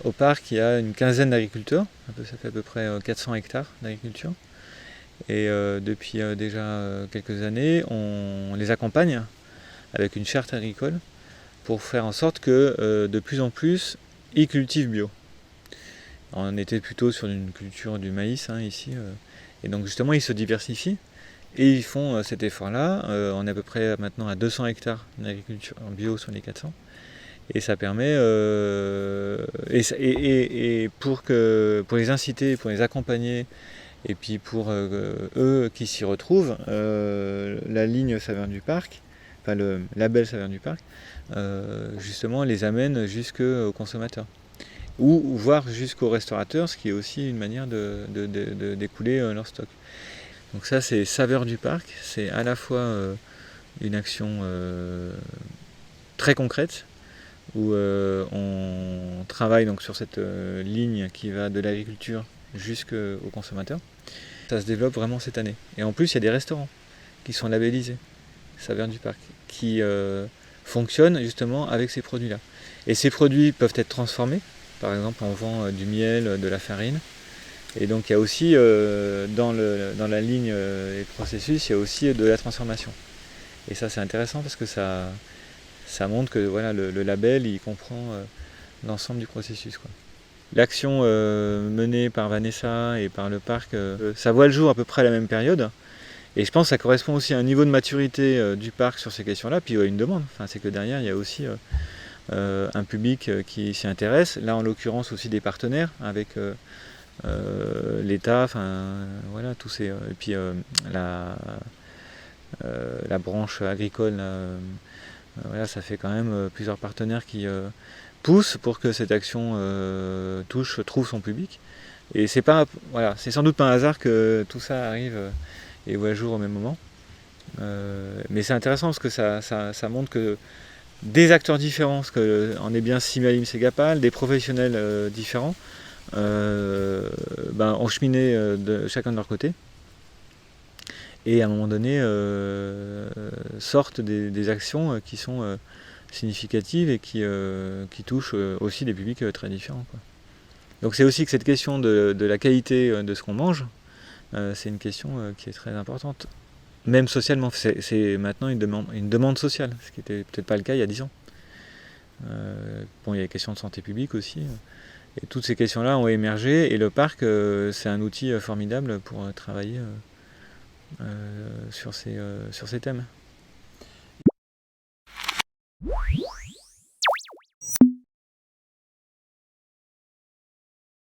Au parc, il y a une quinzaine d'agriculteurs, ça fait à peu près 400 hectares d'agriculture. Et depuis déjà quelques années, on les accompagne avec une charte agricole pour faire en sorte que de plus en plus, ils cultivent bio. On était plutôt sur une culture du maïs ici, et donc justement ils se diversifient et ils font cet effort-là. On est à peu près maintenant à 200 hectares d'agriculture en bio sur les 400. Et ça permet, et pour les inciter, pour les accompagner, et puis pour eux qui s'y retrouvent, la ligne Saveurs du Parc, enfin le label Saveurs du Parc, justement les amène jusqu'aux consommateurs. Ou voire jusqu'aux restaurateurs, ce qui est aussi une manière d'écouler leur stock. Donc ça c'est Saveurs du Parc, c'est à la fois une action très concrète, où on travaille donc sur cette ligne qui va de l'agriculture jusqu'au consommateur. Ça se développe vraiment cette année. Et en plus, il y a des restaurants qui sont labellisés Saveurs du Parc, qui fonctionnent justement avec ces produits-là. Et ces produits peuvent être transformés. Par exemple, on vend du miel, de la farine. Et donc, il y a aussi, dans la ligne et le processus, il y a aussi de la transformation. Et ça, c'est intéressant parce que ça montre que voilà, le label, il comprend l'ensemble du processus, quoi. L'action menée par Vanessa et par le parc, ça voit le jour à peu près à la même période. Et je pense que ça correspond aussi à un niveau de maturité du parc sur ces questions-là, puis une demande. Enfin, c'est que derrière, il y a aussi un public qui s'y intéresse. Là, en l'occurrence, aussi des partenaires avec l'État, enfin, voilà, tous ces. Et puis la branche agricole, voilà, ça fait quand même plusieurs partenaires qui poussent pour que cette action trouve son public. Et c'est pas, voilà, c'est sans doute pas un hasard que tout ça arrive et voit le jour au même moment. Mais c'est intéressant parce que ça montre que des acteurs différents, parce qu'on est bien Simalim Segapal, des professionnels différents, ont cheminé chacun de leur côté. Et à un moment donné, sortent des actions qui sont significatives et qui touchent aussi des publics très différents, quoi. Donc c'est aussi que cette question de la qualité de ce qu'on mange, c'est une question qui est très importante. Même socialement, c'est maintenant une demande sociale, ce qui n'était peut-être pas le cas il y a 10 ans. Bon, il y a les questions de santé publique aussi. Et toutes ces questions-là ont émergé et le parc, c'est un outil formidable pour travailler sur ces thèmes.